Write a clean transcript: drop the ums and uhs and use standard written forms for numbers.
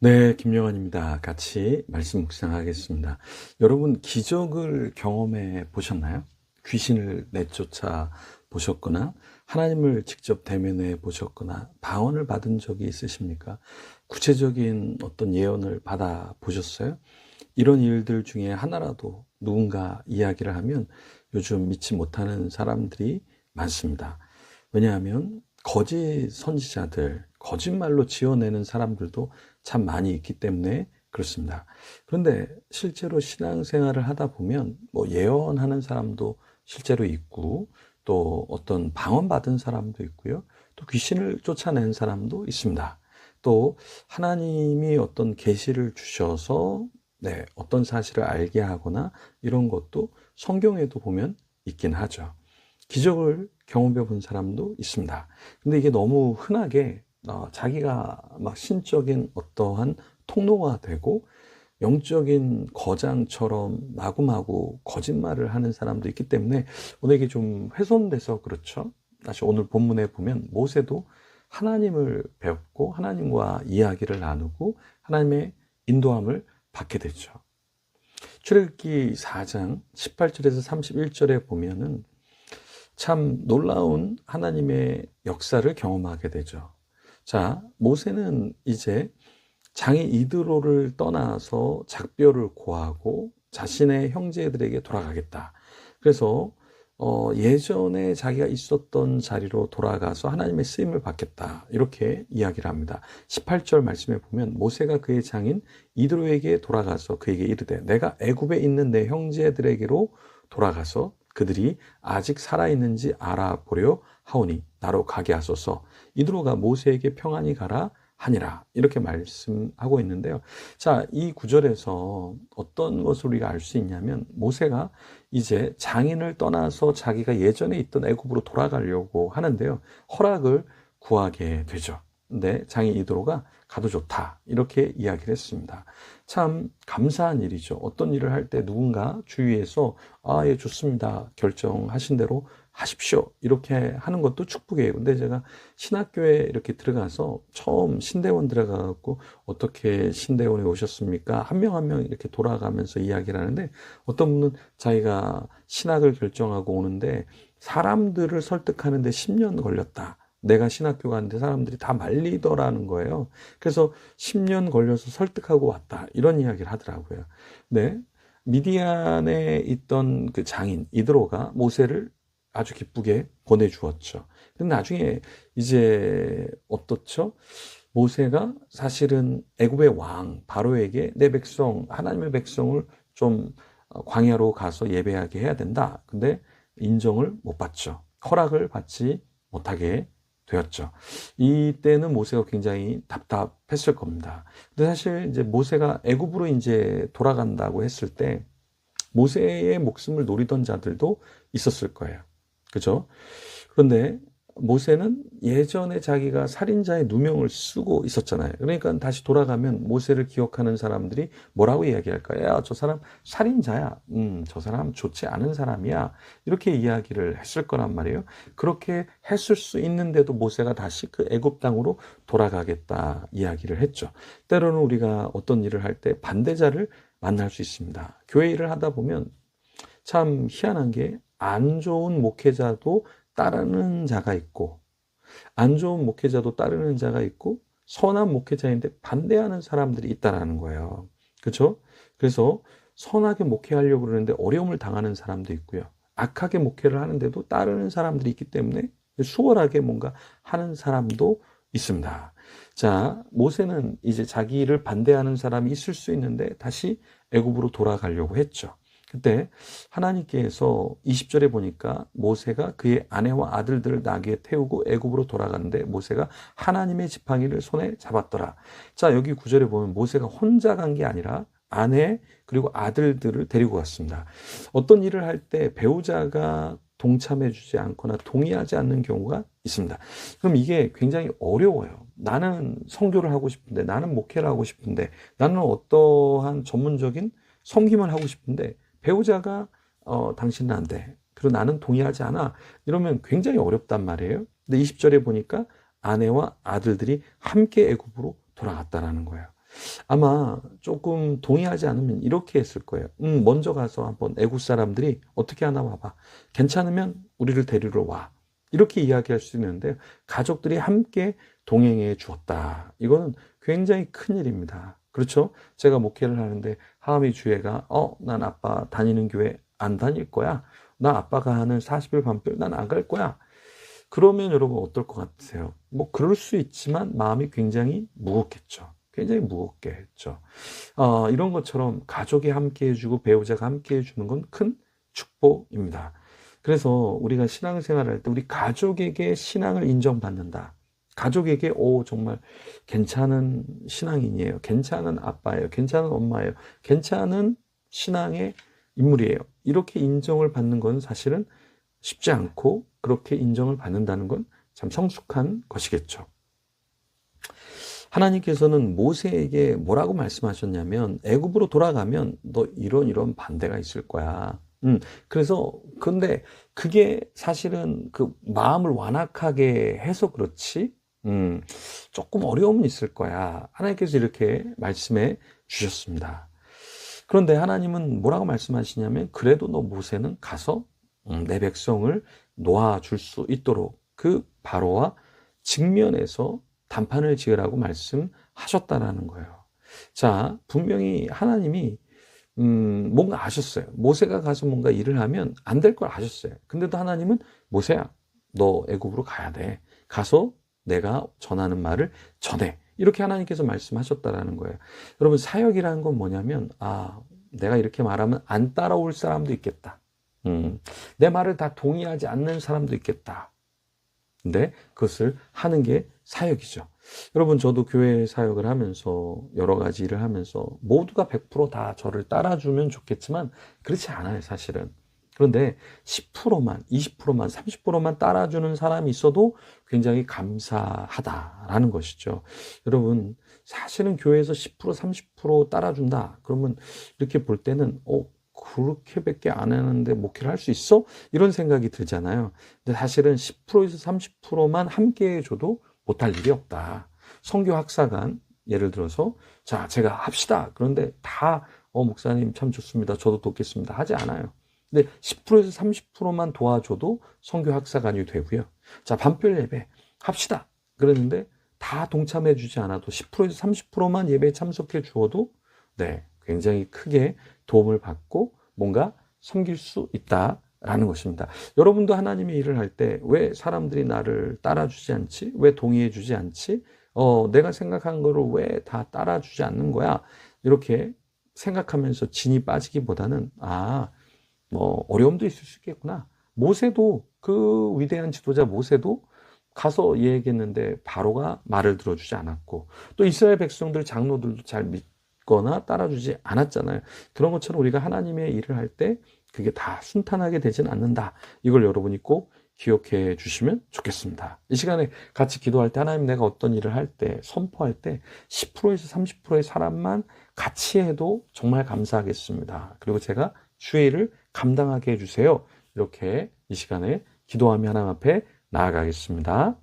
네, 김영환입니다. 같이 말씀 묵상하겠습니다. 여러분, 기적을 경험해 보셨나요? 귀신을 내쫓아 보셨거나, 하나님을 직접 대면해 보셨거나, 방언을 받은 적이 있으십니까? 구체적인 어떤 예언을 받아 보셨어요? 이런 일들 중에 하나라도 누군가 이야기를 하면 요즘 믿지 못하는 사람들이 많습니다. 왜냐하면 거짓 선지자들, 거짓말로 지어내는 사람들도 참 많이 있기 때문에 그렇습니다. 그런데 실제로 신앙생활을 하다 보면 뭐 예언하는 사람도 실제로 있고, 또 어떤 방언 받은 사람도 있고요. 또 귀신을 쫓아낸 사람도 있습니다. 또 하나님이 어떤 계시를 주셔서 어떤 사실을 알게 하거나 이런 것도 성경에도 보면 있긴 하죠. 기적을 경험해 본 사람도 있습니다. 근데 이게 너무 흔하게 자기가 막 신적인 어떠한 통로가 되고 영적인 거장처럼 마구마구 거짓말을 하는 사람도 있기 때문에 오늘 이게 좀 훼손돼서 그렇죠. 다시 오늘 본문에 보면 모세도 하나님을 배웠고 하나님과 이야기를 나누고 하나님의 인도함을 받게 되죠. 출애굽기 4장 18절에서 31절에 보면은 참 놀라운 하나님의 역사를 경험하게 되죠. 자, 모세는 이제 장이 이드로를 떠나서 작별을 고하고 자신의 형제들에게 돌아가겠다. 그래서 예전에 자기가 있었던 자리로 돌아가서 하나님의 쓰임을 받겠다. 이렇게 이야기를 합니다. 18절 말씀에 보면 모세가 그의 장인 이드로에게 돌아가서 그에게 이르되 내가 애굽에 있는 내 형제들에게로 돌아가서 그들이 아직 살아있는지 알아보려 하오니 나로 가게 하소서. 이드로가 모세에게 평안히 가라 하니라. 이렇게 말씀하고 있는데요. 자, 이 구절에서 어떤 것을 우리가 알 수 있냐면 모세가 이제 장인을 떠나서 자기가 예전에 있던 애굽으로 돌아가려고 하는데요. 허락을 구하게 되죠. 근데 장인 이드로가 가도 좋다. 이렇게 이야기를 했습니다. 참 감사한 일이죠. 어떤 일을 할 때 누군가 주위에서 예, 좋습니다. 결정하신 대로 하십시오. 이렇게 하는 것도 축복이에요. 근데 제가 신학교에 이렇게 들어가서 처음 신대원 들어가갖고 어떻게 신대원에 오셨습니까? 한 명 한 명 이렇게 돌아가면서 이야기를 하는데 어떤 분은 자기가 신학을 결정하고 오는데 사람들을 설득하는데 10년 걸렸다. 내가 신학교 갔는데 사람들이 다 말리더라는 거예요. 그래서 10년 걸려서 설득하고 왔다. 이런 이야기를 하더라고요. 네. 미디안에 있던 그 장인 이드로가 모세를 아주 기쁘게 보내주었죠. 근데 나중에 이제 어떻죠? 모세가 사실은 애굽의 왕 바로에게 내 백성 하나님의 백성을 좀 광야로 가서 예배하게 해야 된다. 근데 인정을 못 받죠. 허락을 받지 못하게 되었죠. 이때는 모세가 굉장히 답답했을 겁니다. 근데 사실 이제 모세가 애굽으로 이제 돌아간다고 했을 때 모세의 목숨을 노리던 자들도 있었을 거예요. 그죠? 그런데 모세는 예전에 자기가 살인자의 누명을 쓰고 있었잖아요. 그러니까 다시 돌아가면 모세를 기억하는 사람들이 뭐라고 이야기할까요? 야, 저 사람 살인자야. 저 사람 좋지 않은 사람이야. 이렇게 이야기를 했을 거란 말이에요. 그렇게 했을 수 있는데도 모세가 다시 그 애굽 땅으로 돌아가겠다 이야기를 했죠. 때로는 우리가 어떤 일을 할 때 반대자를 만날 수 있습니다. 교회 일을 하다 보면 참 희한한 게 안 좋은 목회자도 따르는 자가 있고 안 좋은 목회자도 따르는 자가 있고 선한 목회자인데 반대하는 사람들이 있다라는 거예요. 그렇죠? 그래서 선하게 목회하려고 그러는데 어려움을 당하는 사람도 있고요. 악하게 목회를 하는데도 따르는 사람들이 있기 때문에 수월하게 뭔가 하는 사람도 있습니다. 자, 모세는 이제 자기를 반대하는 사람이 있을 수 있는데 다시 애굽으로 돌아가려고 했죠. 그때 하나님께서 20절에 보니까 모세가 그의 아내와 아들들을 나귀에 태우고 애굽으로 돌아가는데 모세가 하나님의 지팡이를 손에 잡았더라. 자, 여기 9절에 보면 모세가 혼자 간 게 아니라 아내 그리고 아들들을 데리고 갔습니다. 어떤 일을 할 때 배우자가 동참해 주지 않거나 동의하지 않는 경우가 있습니다. 그럼 이게 굉장히 어려워요. 나는 선교를 하고 싶은데, 나는 목회를 하고 싶은데, 나는 어떠한 전문적인 섬김을 하고 싶은데 배우자가 당신은 안 돼. 그리고 나는 동의하지 않아. 이러면 굉장히 어렵단 말이에요. 근데 20절에 보니까 아내와 아들들이 함께 애굽으로 돌아갔다라는 거예요. 아마 조금 동의하지 않으면 이렇게 했을 거예요. 먼저 가서 한번 애국 사람들이 어떻게 하나 봐봐. 괜찮으면 우리를 데리러 와. 이렇게 이야기할 수 있는데 가족들이 함께 동행해 주었다. 이거는 굉장히 큰 일입니다. 그렇죠? 제가 목회를 하는데 하암이 주애가 난 아빠 다니는 교회 안 다닐 거야. 나 아빠가 하는 40일 반별 난 안 갈 거야. 그러면 여러분 어떨 것 같으세요? 뭐 그럴 수 있지만 마음이 굉장히 무겁겠죠. 굉장히 무겁게 했죠. 이런 것처럼 가족이 함께 해주고 배우자가 함께 해주는 건 큰 축복입니다. 그래서 우리가 신앙생활을 할 때 우리 가족에게 신앙을 인정받는다. 가족에게 정말 괜찮은 신앙인이에요. 괜찮은 아빠예요. 괜찮은 엄마예요. 괜찮은 신앙의 인물이에요. 이렇게 인정을 받는 건 사실은 쉽지 않고 그렇게 인정을 받는다는 건 참 성숙한 것이겠죠. 하나님께서는 모세에게 뭐라고 말씀하셨냐면 애굽으로 돌아가면 너 이런 반대가 있을 거야. 그래서 근데 그게 사실은 그 마음을 완악하게 해서 그렇지 조금 어려움은 있을 거야. 하나님께서 이렇게 말씀해 주셨습니다. 그런데 하나님은 뭐라고 말씀하시냐면 그래도 너 모세는 가서 내 백성을 놓아줄 수 있도록 그 바로와 직면해서 단판을 지으라고 말씀하셨다라는 거예요. 자, 분명히 하나님이 뭔가 아셨어요. 모세가 가서 뭔가 일을 하면 안 될 걸 아셨어요. 근데도 하나님은 모세야, 너 애굽으로 가야 돼. 가서 내가 전하는 말을 전해. 이렇게 하나님께서 말씀하셨다라는 거예요. 여러분, 사역이라는 건 뭐냐면 내가 이렇게 말하면 안 따라올 사람도 있겠다. 내 말을 다 동의하지 않는 사람도 있겠다. 근데 그것을 하는 게 사역이죠. 여러분, 저도 교회 사역을 하면서 여러 가지 일을 하면서 모두가 100% 저를 따라주면 좋겠지만 그렇지 않아요, 사실은. 그런데 10%만, 20%만, 30%만 따라주는 사람이 있어도 굉장히 감사하다라는 것이죠. 여러분, 사실은 교회에서 10%, 30% 따라준다. 그러면 이렇게 볼 때는 그렇게밖에 안 하는데 목회를 할 수 있어? 이런 생각이 들잖아요. 근데 사실은 10%에서 30%만 함께 해줘도 못할 일이 없다. 선교 학사관 예를 들어서 자, 제가 합시다. 그런데 다 목사님 참 좋습니다. 저도 돕겠습니다. 하지 않아요. 근데 10%에서 30%만 도와줘도 선교 학사관이 되고요. 자, 반별 예배 합시다. 그랬는데 다 동참해 주지 않아도 10%에서 30%만 예배에 참석해 주어도 굉장히 크게 도움을 받고 뭔가 섬길 수 있다라는 것입니다. 여러분도 하나님의 일을 할 때 왜 사람들이 나를 따라주지 않지? 왜 동의해 주지 않지? 내가 생각한 거를 왜 다 따라주지 않는 거야? 이렇게 생각하면서 진이 빠지기보다는 뭐 어려움도 있을 수 있겠구나. 모세도 그 위대한 지도자 모세도 가서 얘기했는데 바로가 말을 들어주지 않았고 또 이스라엘 백성들 장로들도 잘 믿거나 따라주지 않았잖아요. 그런 것처럼 우리가 하나님의 일을 할 때 그게 다 순탄하게 되진 않는다. 이걸 여러분이 꼭 기억해 주시면 좋겠습니다. 이 시간에 같이 기도할 때 하나님 내가 어떤 일을 할 때 선포할 때 10%에서 30%의 사람만 같이 해도 정말 감사하겠습니다. 그리고 제가 주의 일을 감당하게 해주세요. 이렇게 이 시간에 기도하며 하나님 앞에 나아가겠습니다.